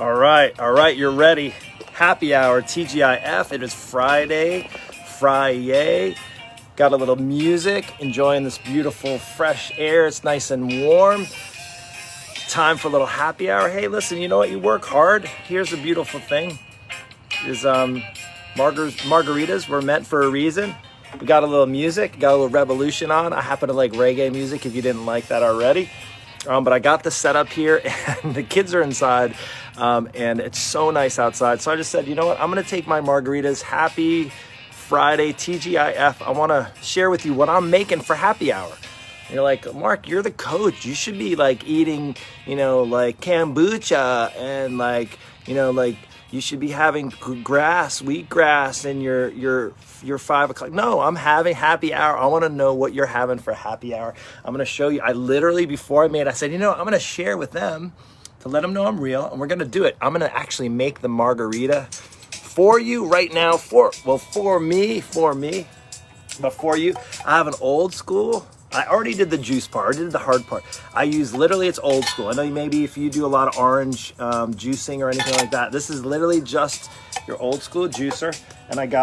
All right, you're ready. Happy hour, TGIF. It is Friday. Got a little music, enjoying this beautiful fresh air. It's nice and warm. Time for a little happy hour. Hey, listen, you know what? You work hard. Here's the beautiful thing. Margaritas were meant for a reason. We got a little music, got a little revolution on. I happen to like reggae music if you didn't like that already. But I got this set up here and the kids are inside and it's so nice outside. So I just said, you know what? I'm going to take my margaritas. Happy Friday, TGIF. I want to share with you what I'm making for happy hour. And you're like, Mark, you're the coach. You should be like eating, like kombucha and you should be having wheatgrass in your 5 o'clock. No, I'm having happy hour. I want to know what you're having for happy hour. I'm going to show you. I literally, before I said, I'm going to share with them to let them know I'm real. And we're going to do it. I'm going to actually make the margarita for you right now. For me. But for you, I have an old school. I already did the juice part. I did the hard part. I use literally, it's old school. I know maybe if you do a lot of orange juicing or anything like that, this is literally just your old school juicer. And I've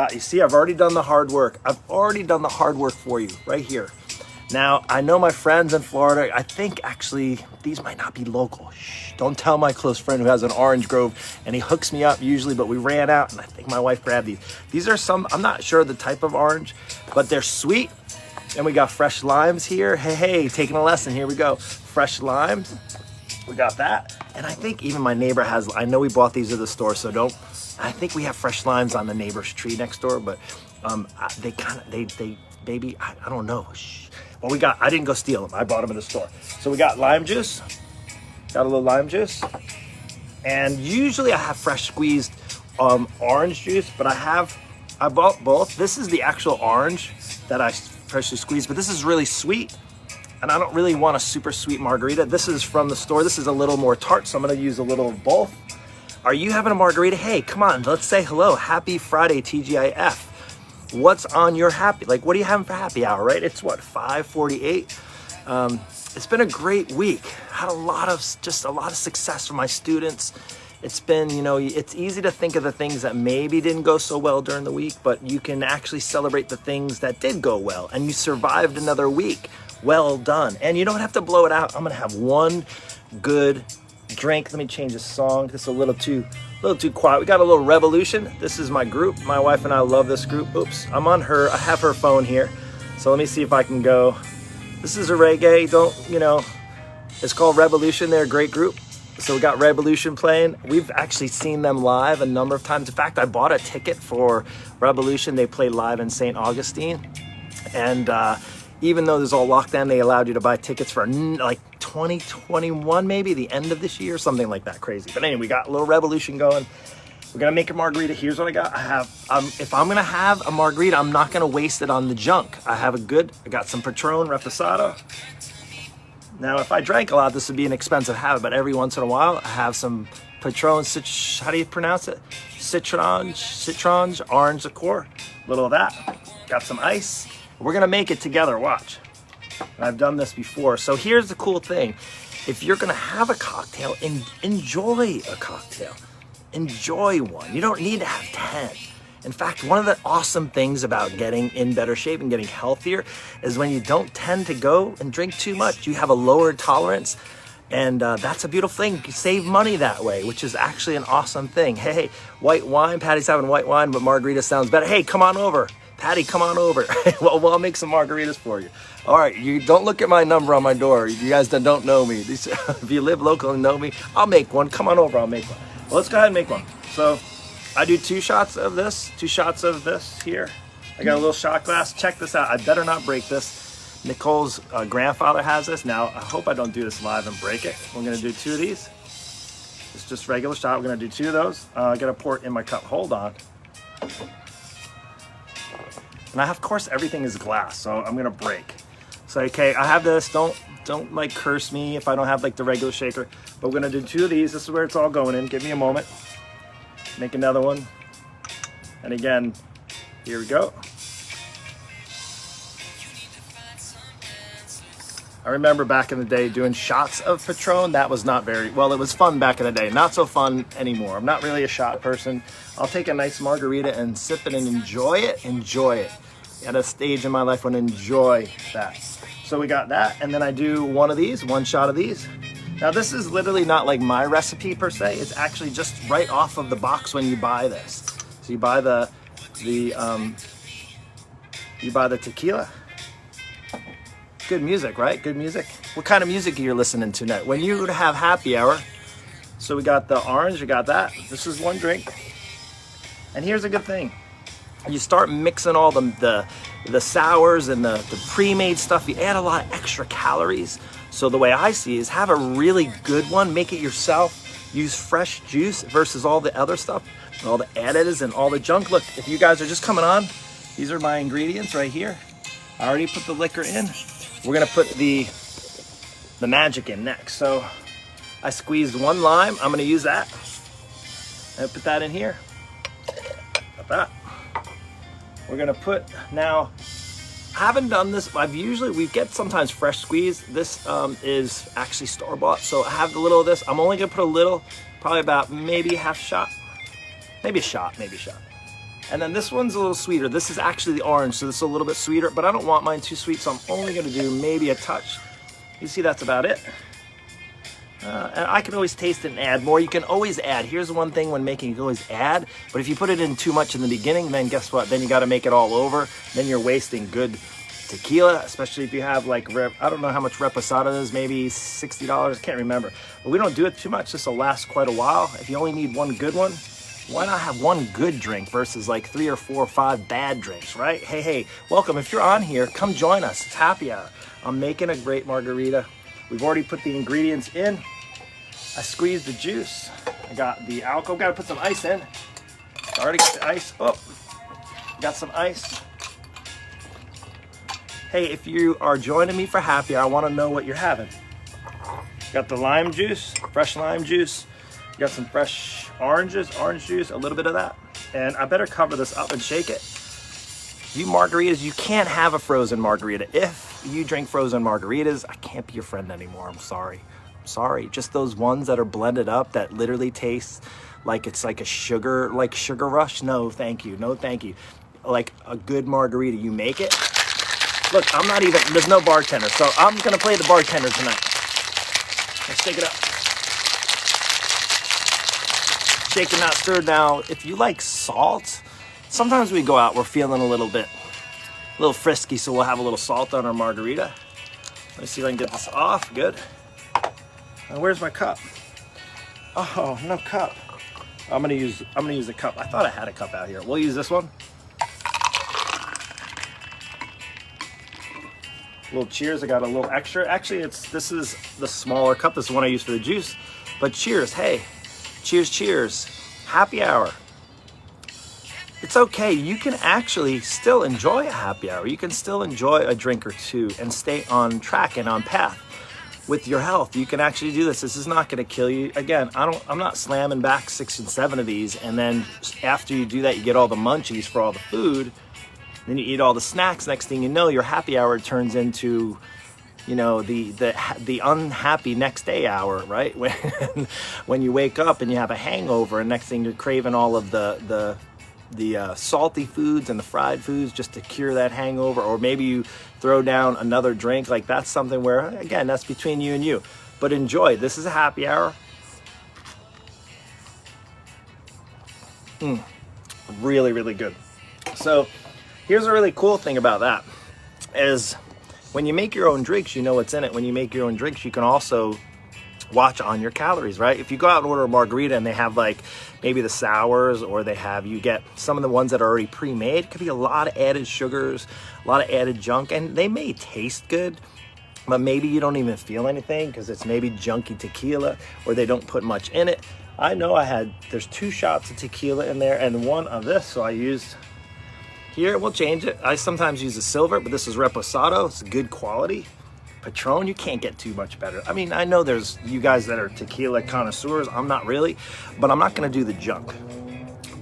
already done the hard work. I've already done the hard work for you right here. Now, I know my friends in Florida, I think actually these might not be local. Shh, don't tell my close friend who has an orange grove and he hooks me up usually, but we ran out and I think my wife grabbed these. These are I'm not sure the type of orange, but they're sweet. And we got fresh limes here. Hey, taking a lesson. Here we go. Fresh limes. We got that. And I think even my neighbor has, I know we bought these at the store, so I think we have fresh limes on the neighbor's tree next door, but maybe, I don't know. Shh. Well, I didn't go steal them. I bought them at the store. So we got lime juice. Got a little lime juice. And usually I have fresh squeezed orange juice, but I bought both. This is the actual orange that I freshly squeezed, but this is really sweet. And I don't really want a super sweet margarita. This is from the store. This is a little more tart, so I'm gonna use a little of both. Are you having a margarita? Hey, come on, let's say hello. Happy Friday, TGIF. What's on your what are you having for happy hour, right? It's 5:48. It's been a great week. Had a lot of success for my students. It's been, it's easy to think of the things that maybe didn't go so well during the week, but you can actually celebrate the things that did go well and you survived another week. Well done. And you don't have to blow it out. I'm going to have one good drink. Let me change the song. This is a little too quiet. We got a little revolution. This is my group. My wife and I love this group. Oops, I have her phone here. So let me see if I can go. This is a reggae. It's called Revolution. They're a great group. So we got Revolution playing. We've actually seen them live a number of times. In fact, I bought a ticket for Revolution. They play live in St. Augustine. And even though there's all lockdown, they allowed you to buy tickets for 2021, maybe the end of this year, something like that, crazy. But anyway, we got a little Revolution going. We're gonna make a margarita. Here's what I got. If I'm gonna have a margarita, I'm not gonna waste it on the junk. I got some Patron Reposado. Now, if I drank a lot, this would be an expensive habit, but every once in a while, I have some Patron, how do you pronounce it? Citronge, orange liqueur, a little of that. Got some ice. We're gonna make it together, watch. And I've done this before. So here's the cool thing. If you're gonna have a cocktail, enjoy a cocktail. Enjoy one. You don't need to have 10. In fact, one of the awesome things about getting in better shape and getting healthier is when you don't tend to go and drink too much. You have a lower tolerance, and that's a beautiful thing. You save money that way, which is actually an awesome thing. Hey, white wine. Patty's having white wine, but margarita sounds better. Hey, come on over. Patty, come on over. Well, I'll make some margaritas for you. All right, you don't look at my number on my door. You guys that don't know me. If you live local and know me, I'll make one. Come on over, I'll make one. Well, let's go ahead and make one. So I do 2 shots of this here. I got a little shot glass. Check this out. I better not break this. Nicole's grandfather has this. Now, I hope I don't do this live and break it. We're gonna do 2 of these. It's just regular shot. We're gonna do 2 of those. I gotta pour it in my cup. Hold on. And of course, everything is glass, so I'm gonna break. So, okay, I have this. Don't curse me if I don't have the regular shaker. But we're gonna do 2 of these. This is where it's all going in. Give me a moment. Make another one. And again, here we go. I remember back in the day doing shots of Patron. That was not very, well, it was fun back in the day. Not so fun anymore. I'm not really a shot person. I'll take a nice margarita and sip it and enjoy it. Enjoy it. At a stage in my life when I enjoy that. So we got that, and then I do one of these, one shot of these. Now this is literally not like my recipe per se. It's actually just right off of the box when you buy this. So you buy the tequila. Good music, right? Good music. What kind of music are you listening to now? When you have happy hour, so we got the orange, we got that. This is one drink. And here's a good thing. You start mixing all the sours and the pre-made stuff. You add a lot of extra calories. So the way I see it is have a really good one. Make it yourself. Use fresh juice versus all the other stuff, all the additives and all the junk. Look, if you guys are just coming on, these are my ingredients right here. I already put the liquor in. We're gonna put the magic in next. So I squeezed one lime. I'm gonna use that. And put that in here. Got that. We're gonna put now. I haven't done this. We get sometimes fresh squeeze. This is actually store-bought. So I have the little of this. I'm only gonna put a little, probably about maybe half a shot, maybe a shot. And then this one's a little sweeter. This is actually the orange, so this is a little bit sweeter, but I don't want mine too sweet, so I'm only gonna do maybe a touch. You see, that's about it. And I can always taste it and add more. You can always add. Here's one thing when making, you can always add, but if you put it in too much in the beginning, then guess what? Then you gotta make it all over. Then you're wasting good tequila, especially if you have like, I don't know how much reposado is, maybe $60, I can't remember. But we don't do it too much. This will last quite a while. If you only need one good one, why not have one good drink versus like 3 or 4 or 5 bad drinks, right? Hey, welcome. If you're on here, come join us. It's happy hour. I'm making a great margarita. We've already put the ingredients in. I squeezed the juice. I got the alcohol. Got to put some ice in. I already got the ice. Oh, got some ice. Hey, if you are joining me for happy hour, I want to know what you're having. Got the lime juice, fresh lime juice. Got some fresh orange juice, a little bit of that. And I better cover this up and shake it. You margaritas, you can't have a frozen margarita. If you drink frozen margaritas, I can't be your friend anymore. I'm sorry. Just those ones that are blended up that literally taste like it's like a sugar rush. No, thank you. Like a good margarita, you make it. Look, there's no bartender, so I'm gonna play the bartender tonight. Let's shake it up. Shaken, not stirred. Now, if you like salt, sometimes we go out, we're feeling a little frisky, so we'll have a little salt on our margarita. Let me see if I can get this off. Good. Now, where's my cup? Oh, no cup. I'm gonna use a cup. I thought I had a cup out here. We'll use this one. A little cheers. I got a little extra. Actually, this is the smaller cup. This is the one I use for the juice. But cheers. Hey. Cheers. Happy hour. It's okay. You can actually still enjoy a happy hour. You can still enjoy a drink or two and stay on track and on path with your health. You can actually do this. This is not going to kill you. Again, I'm not slamming back 6 and 7 of these, and then after you do that, you get all the munchies for all the food. Then you eat all the snacks. Next thing you know, your happy hour turns into, you know, the unhappy next day hour, right? When you wake up and you have a hangover, and next thing you're craving all of the salty foods and the fried foods just to cure that hangover, or maybe you throw down another drink. Like, that's something where, again, that's between you and you. But enjoy. This is a happy hour. Really, really good. So here's a really cool thing about that is when you make your own drinks, you know what's in it. When you make your own drinks, you can also watch on your calories, right? If you go out and order a margarita and they have like maybe the sours, or you get some of the ones that are already pre-made, it could be a lot of added sugars, a lot of added junk, and they may taste good, but maybe you don't even feel anything because it's maybe junky tequila, or they don't put much in it. I know there's 2 shots of tequila in there and 1 of this, so I used, here, we'll change it. I sometimes use a silver, but this is reposado. It's good quality. Patron, you can't get too much better. I mean, I know there's you guys that are tequila connoisseurs. I'm not really, but I'm not gonna do the junk.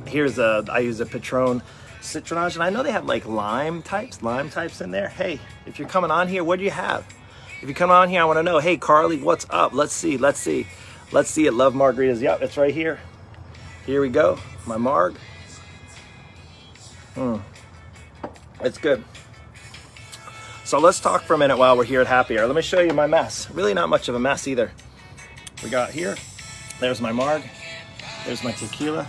I use a Patron Citronage, and I know they have like lime types in there. Hey, if you're coming on here, what do you have? If you come on here, I want to know, hey, Carly, what's up? Let's see it. Love margaritas. Yep, it's right here. Here we go. My marg. It's good. So let's talk for a minute while we're here at Happy Hour. Let me show you my mess. Really not much of a mess either. We got here, there's my marg, there's my tequila.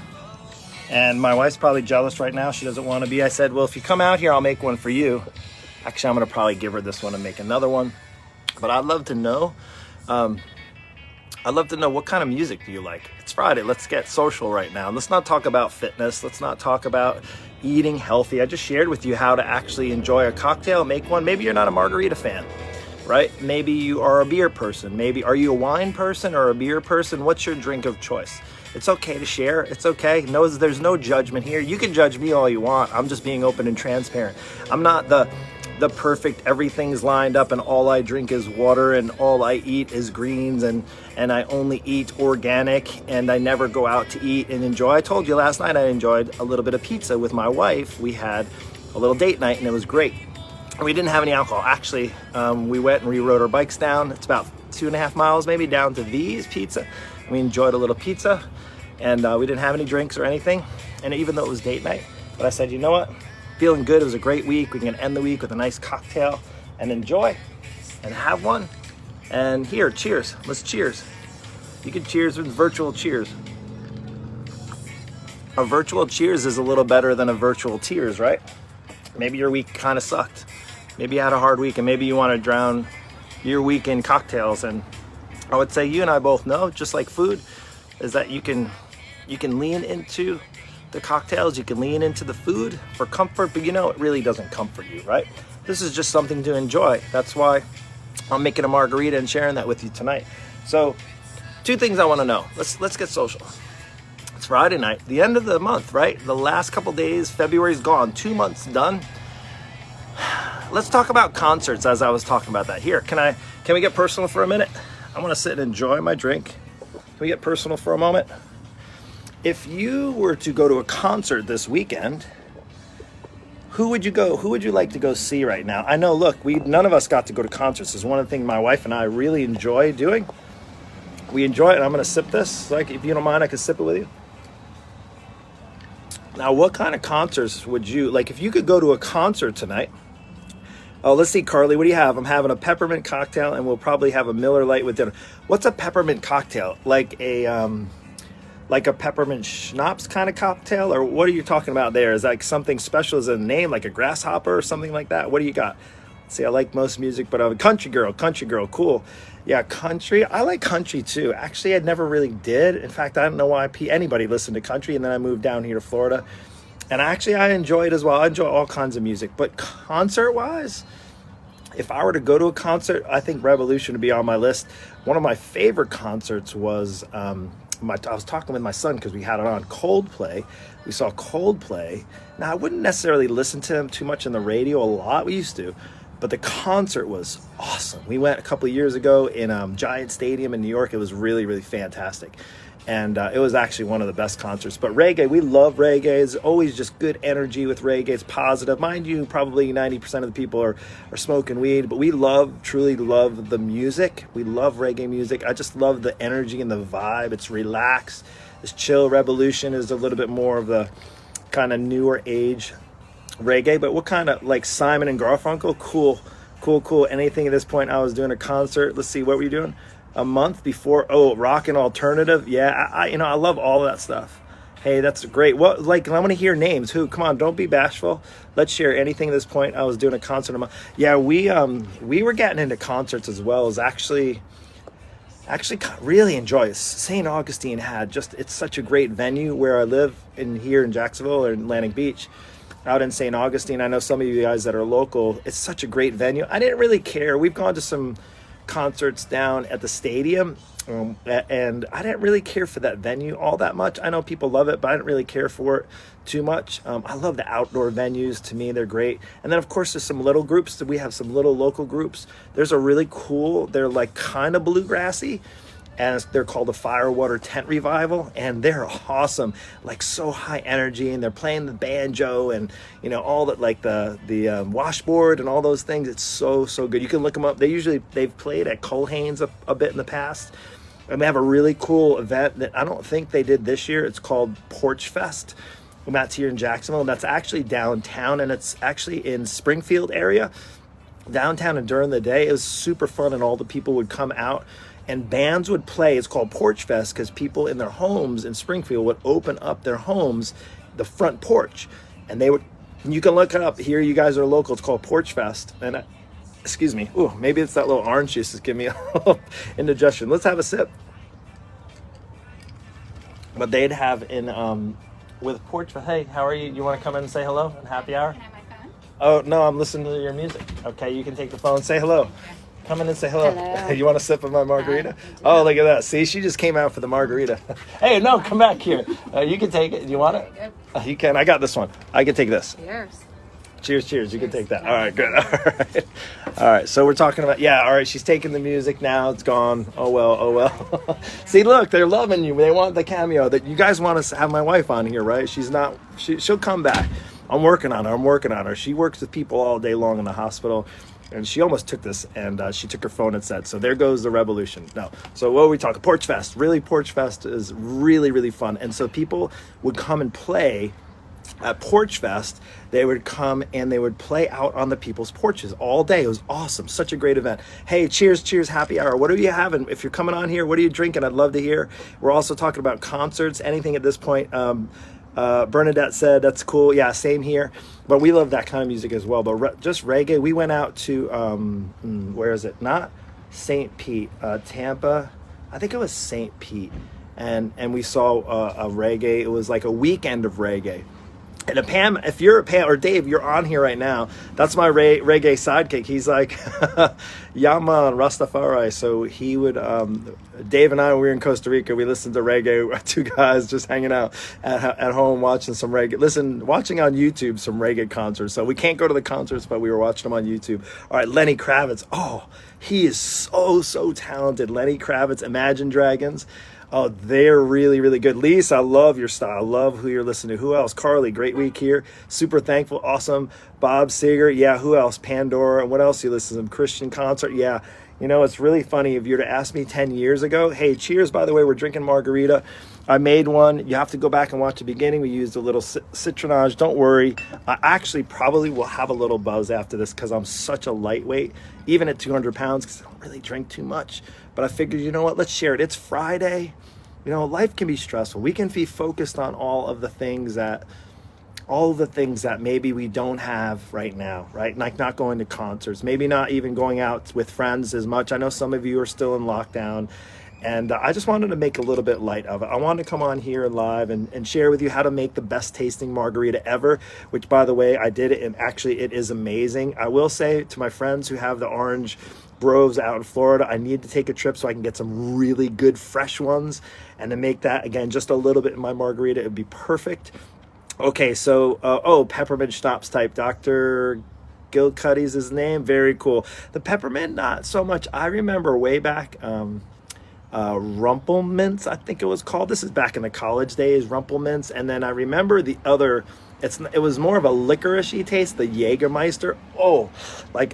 And my wife's probably jealous right now. She doesn't want to be. I said, well, if you come out here, I'll make one for you. Actually, I'm going to probably give her this one and make another one. But I'd love to know, what kind of music do you like? It's Friday. Let's get social right now. Let's not talk about fitness. Let's not talk about eating healthy. I just shared with you how to actually enjoy a cocktail, make one. Maybe you're not a margarita fan, right? Maybe you are a beer person. Maybe are you a wine person or a beer person? What's your drink of choice? It's okay to share. It's okay. No, there's no judgment here. You can judge me all you want. I'm just being open and transparent. I'm not the perfect, everything's lined up and all I drink is water and all I eat is greens and I only eat organic and I never go out to eat and enjoy. I told you last night I enjoyed a little bit of pizza with my wife. We had a little date night and it was great. We didn't have any alcohol. Actually, we went and we rode our bikes down. It's about 2.5 miles maybe down to V's Pizza. We enjoyed a little pizza and we didn't have any drinks or anything. And even though it was date night, but I said, you know what? Feeling good. It was a great week. We can end the week with a nice cocktail and enjoy and have one. And here, cheers. Let's cheers. You can cheers with virtual cheers. A virtual cheers is a little better than a virtual tears, right? Maybe your week kind of sucked. Maybe you had a hard week and maybe you want to drown your week in cocktails. And I would say you and I both know, just like food, is that you can lean into the cocktails, you can lean into the food for comfort, but you know, it really doesn't comfort you, right? This is just something to enjoy. That's why I'm making a margarita and sharing that with you tonight. So 2 things I want to know. Let's get social. It's Friday night, the end of the month, right? The last couple days, February's gone, 2 months done. Let's talk about concerts as I was talking about that. Here, can we get personal for a minute? I want to sit and enjoy my drink. Can we get personal for a moment? If you were to go to a concert this weekend, who would you like to go see right now? I know, look, none of us got to go to concerts. It's one of the things my wife and I really enjoy doing. We enjoy it, and I'm going to sip this. Like, if you don't mind, I can sip it with you. Now, what kind of concerts would you, like, if you could go to a concert tonight? Oh, let's see, Carly, what do you have? I'm having a peppermint cocktail, and we'll probably have a Miller Lite with dinner. What's a peppermint cocktail? Like a peppermint schnapps kind of cocktail, or what are you talking about there? Is that like something special as a name, like a grasshopper or something like that? What do you got? See, I like most music, but I'm a country girl, cool. Yeah, country. I like country too. Actually, I never really did. In fact, I don't know why anybody listened to country, and then I moved down here to Florida. And I enjoy it as well. I enjoy all kinds of music, but concert-wise, if I were to go to a concert, I think Revolution would be on my list. One of my favorite concerts was, I was talking with my son because we had it on Coldplay. We saw Coldplay. Now, I wouldn't necessarily listen to them too much on the radio a lot. We used to. But the concert was awesome. We went a couple of years ago in Giant Stadium in New York. It was really, really fantastic. And it was actually one of the best concerts. But reggae, we love reggae. It's always just good energy with reggae. It's positive. Mind you, probably 90% of the people are smoking weed. But we truly love the music. We love reggae music. I just love the energy and the vibe. It's relaxed. It's chill. Revolution is a little bit more of the kind of newer age reggae. But what kind of, like Simon and Garfunkel? Cool. Anything at this point, I was doing a concert. Let's see, what were you doing? A month before, rock and alternative. Yeah, I love all of that stuff. Hey, that's great. What, like, I want to hear names. Who? Come on, don't be bashful. Let's share anything at this point. I was doing a concert. Yeah, we were getting into concerts as well as actually really enjoy it. St. Augustine it's such a great venue where I live here in Jacksonville or in Atlantic Beach. Out in St. Augustine, I know some of you guys that are local. It's such a great venue. I didn't really care. We've gone to some concerts down at the stadium, and I didn't really care for that venue all that much. I know people love it, but I didn't really care for it too much. I love the outdoor venues. To me, they're great. And then, of course, there's some little groups. We have some little local groups. There's a really cool, they're like kind of bluegrassy, and they're called the Firewater Tent Revival, and they're awesome, like so high energy, and they're playing the banjo and all that, like the washboard and all those things. It's so good. You can look them up. They've played at Culhane's a bit in the past, and they have a really cool event that I don't think they did this year. It's called Porch Fest. And that's here in Jacksonville, and that's actually downtown, and it's actually in Springfield area downtown. And during the day it was super fun, and all the people would come out and bands would play. It's called Porch Fest because people in their homes in Springfield would open up their homes, the front porch, and they would, you can look it up here, you guys are local, it's called Porch Fest. And excuse me, ooh, maybe it's that little orange juice that's giving me a indigestion. Let's have a sip. But they'd have in with Porch Fest. Hey, how are you? You want to come in and say hello and happy hour? Can I have my phone? Oh, no, I'm listening to your music. Okay, you can take the phone. Say hello. Okay. Come in and say hello. Hello. You want a sip of my margarita? Oh, look at that. See, she just came out for the margarita. Hey, no, come back here. You can take it. You want it? You can. I got this one. I can take this. Cheers. Cheers. You can take that. All right, good. All right. So we're talking about, all right, she's taking the music now. It's gone. Oh, well. See, look, they're loving you. They want the cameo. That you guys want us to have my wife on here, right? She'll come back. I'm working on her. She works with people all day long in the hospital. And she almost took this, and she took her phone and said, so there goes the revolution. No. So what are we talking? Porch Fest. Really, Porch Fest is really, really fun. And so people would come and play at Porch Fest. They would come and they would play out on the people's porches all day. It was awesome. Such a great event. Hey, cheers, happy hour. What are you having? If you're coming on here, what are you drinking? I'd love to hear. We're also talking about concerts, anything at this point. Bernadette said, that's cool. Yeah, same here. But we love that kind of music as well. But just reggae. We went out to, where is it? Not St. Pete, Tampa. I think it was St. Pete. And we saw a reggae. It was like a weekend of reggae. And Pam, if you're Pam or Dave, you're on here right now. That's my reggae sidekick. He's like, Yaman Rastafari. So he would, Dave and I, when we were in Costa Rica, we listened to reggae. Two guys just hanging out at home watching some reggae. Watching on YouTube some reggae concerts. So we can't go to the concerts, but we were watching them on YouTube. All right, Lenny Kravitz. Oh, he is so talented. Lenny Kravitz, Imagine Dragons. Oh, they're really, really good. Lisa, I love your style. I love who you're listening to. Who else? Carly, great week here. Super thankful. Awesome. Bob Seger. Yeah, who else? Pandora. What else you listen to? Christian Concert. Yeah. It's really funny. If you were to ask me 10 years ago, hey, cheers, by the way, we're drinking margarita. I made one. You have to go back and watch the beginning. We used a little citronage. Don't worry. I actually probably will have a little buzz after this because I'm such a lightweight, even at 200 pounds, because I don't really drink too much. But I figured, you know what? Let's share it. It's Friday. Life can be stressful. We can be focused on all of the things that maybe we don't have right now, right? Like not going to concerts, maybe not even going out with friends as much. I know some of you are still in lockdown, and I just wanted to make a little bit light of it. I wanted to come on here live and share with you how to make the best tasting margarita ever, which, by the way, I did it, and actually it is amazing. I will say to my friends who have the orange groves out in Florida, I need to take a trip so I can get some really good fresh ones, and to make that, again, just a little bit in my margarita, it would be perfect. Okay, so, peppermint schnapps type. Dr. Gilcuddy's his name. Very cool. The peppermint, not so much. I remember way back, Rumplemints, I think it was called. This is back in the college days, Rumplemints. And then I remember the other, it was more of a licorice-y taste, the Jägermeister. Oh,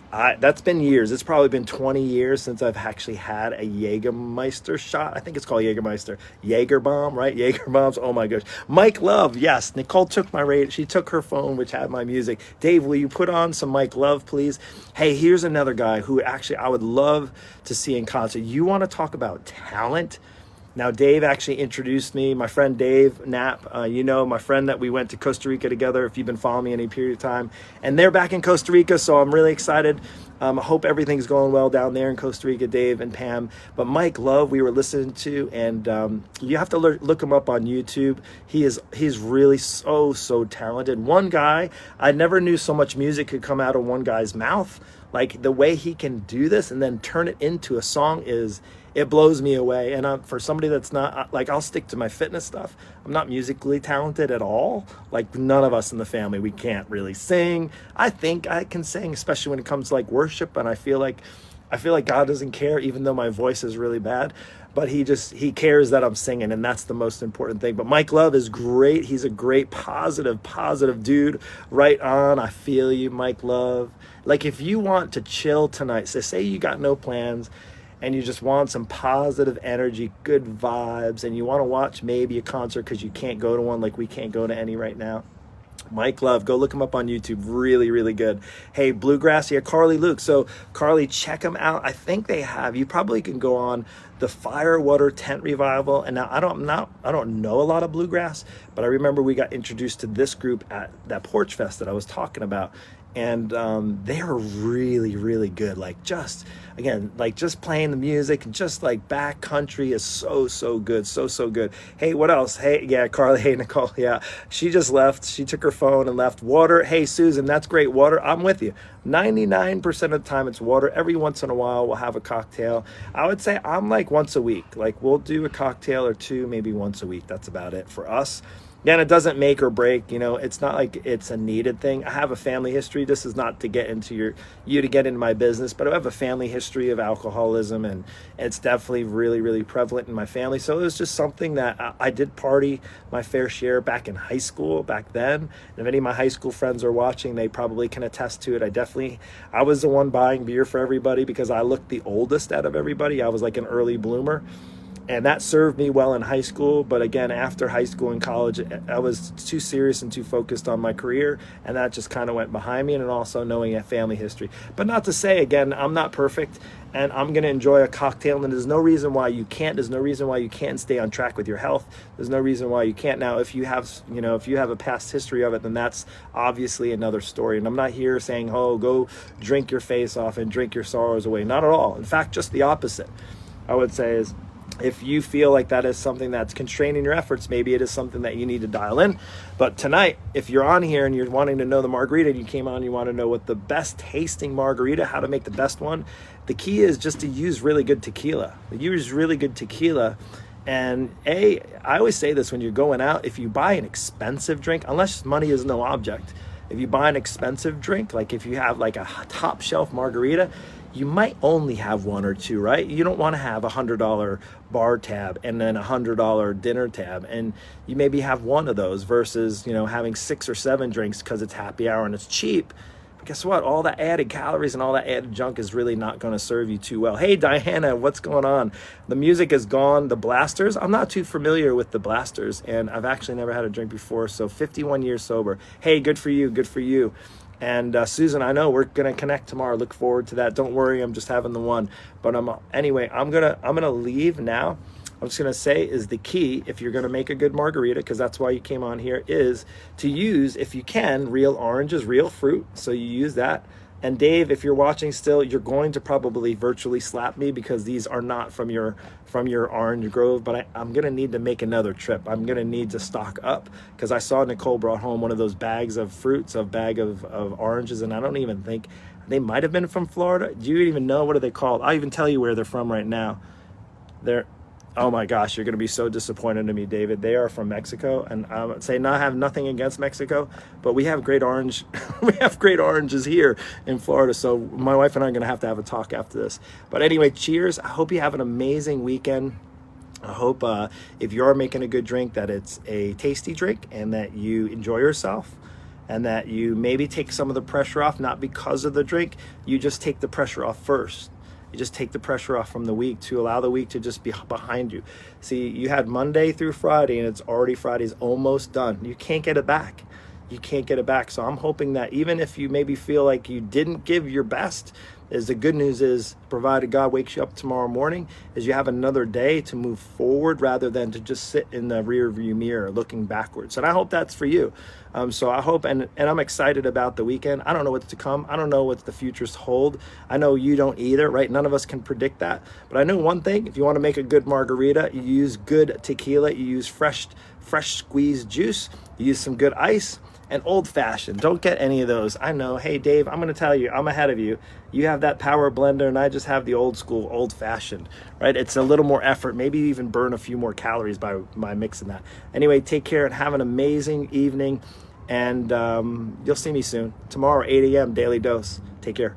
that's been years. It's probably been 20 years since I've actually had a Jägermeister shot. I think it's called Jägermeister. Jaeger bomb, right? Jaeger bombs. Oh my gosh. Mike Love. Yes. Nicole took she took her phone, which had my music. Dave, will you put on some Mike Love, please? Hey, here's another guy who actually I would love to see in concert. You want to talk about talent? Now, Dave actually introduced me, my friend Dave Knapp, my friend that we went to Costa Rica together, if you've been following me any period of time. And they're back in Costa Rica, so I'm really excited. I hope everything's going well down there in Costa Rica, Dave and Pam. But Mike Love, we were listening to, and you have to look him up on YouTube. He's really so talented. One guy, I never knew so much music could come out of one guy's mouth. Like, the way he can do this and then turn it into a song it blows me away. And for somebody that's not, I'll stick to my fitness stuff. I'm not musically talented at all. Like, none of us in the family, we can't really sing. I think I can sing, especially when it comes to worship. And I feel like God doesn't care, even though my voice is really bad. but he cares that I'm singing, and that's the most important thing. But Mike Love is great. He's a great positive dude. Right on. I feel you, Mike Love. Like, if you want to chill tonight, so say you got no plans and you just want some positive energy, good vibes, and you want to watch maybe a concert because you can't go to one, like we can't go to any right now. Mike Love, go look him up on YouTube. Really, really good. Hey, Bluegrass, yeah, Carly Luke. So Carly, check them out. I think they have. You probably can go on the Firewater Tent Revival. And now I don't know a lot of bluegrass, but I remember we got introduced to this group at that Porch Fest that I was talking about. And they are really, really good. Like, just playing the music and just like back country is so good. So good. Hey, what else? Hey, yeah, Carly. Hey, Nicole. Yeah, she just left. She took her phone and left. Water. Hey, Susan, that's great. Water. I'm with you. 99% of the time it's water. Every once in a while we'll have a cocktail. I would say I'm like once a week. Like, we'll do a cocktail or two, maybe once a week. That's about it for us. Again, it doesn't make or break, it's not like it's a needed thing. I have a family history. This is not to get into you to get into my business, but I have a family history of alcoholism, and it's definitely really, really prevalent in my family. So it was just something that I did party my fair share back in high school back then. And if any of my high school friends are watching, they probably can attest to it. I was the one buying beer for everybody because I looked the oldest out of everybody. I was like an early bloomer. And that served me well in high school. But again, after high school and college, I was too serious and too focused on my career. And that just kind of went behind me. And also knowing a family history. But not to say, again, I'm not perfect. And I'm going to enjoy a cocktail. And there's no reason why you can't. There's no reason why you can't stay on track with your health. There's no reason why you can't. Now, if you have a past history of it, then that's obviously another story. And I'm not here saying, oh, go drink your face off and drink your sorrows away. Not at all. In fact, just the opposite, I would say, is if you feel like that is something that's constraining your efforts, maybe it is something that you need to dial in. But tonight, if you're on here and you're wanting to know the margarita, and you came on, you want to know what the best tasting margarita, how to make the best one, the key is just to use really good tequila. Use really good tequila. And I always say this when you're going out, if you buy an expensive drink, unless money is no object, if you buy an expensive drink, like if you have like a top shelf margarita, you might only have one or two, right? You don't want to have $100 bar tab and then $100 dinner tab, and you maybe have one of those versus, having 6 or 7 drinks because it's happy hour and it's cheap. But guess what? All that added calories and all that added junk is really not going to serve you too well. Hey, Diana, what's going on? The music is gone. The Blasters, I'm not too familiar with the Blasters, and I've actually never had a drink before, so 51 years sober. Hey, good for you, good for you. And Susan, I know we're gonna connect tomorrow. Look forward to that. Don't worry, I'm just having the one. But anyway, I'm gonna leave now. I'm just gonna say is the key if you're gonna make a good margarita, because that's why you came on here, is to use, if you can, real oranges, real fruit. So you use that. And Dave, if you're watching still, you're going to probably virtually slap me because these are not from your orange grove, but I'm going to need to make another trip. I'm going to need to stock up because I saw Nicole brought home one of those bags of fruits, a bag of oranges, and I don't even think, they might have been from Florida. Do you even know, what are they called? I'll even tell you where they're from right now. Oh my gosh, you're going to be so disappointed in me, David. They are from Mexico, and I would say not have nothing against Mexico, but we have great orange. We have great oranges here in Florida, so my wife and I are going to have a talk after this. But anyway, cheers. I hope you have an amazing weekend. I hope if you are making a good drink, that it's a tasty drink and that you enjoy yourself, and that you maybe take some of the pressure off, not because of the drink. You just take the pressure off first. You just take the pressure off from the week to allow the week to just be behind you. See, you had Monday through Friday, and it's already Friday's almost done. You can't get it back. You can't get it back. So I'm hoping that even if you maybe feel like you didn't give your best, is the good news is, provided God wakes you up tomorrow morning, is you have another day to move forward rather than to just sit in the rear view mirror looking backwards. And I hope that's for you. So I hope, and I'm excited about the weekend. I don't know what's to come. I don't know what the futures hold. I know you don't either, right? None of us can predict that. But I know one thing, if you want to make a good margarita, you use good tequila, you use fresh squeezed juice, you use some good ice, and old-fashioned. Don't get any of those. I know. Hey, Dave, I'm going to tell you, I'm ahead of you. You have that power blender, and I just have the old school, old-fashioned, right? It's a little more effort. Maybe even burn a few more calories by mixing that. Anyway, take care and have an amazing evening, and you'll see me soon. Tomorrow, 8 a.m., Daily Dose. Take care.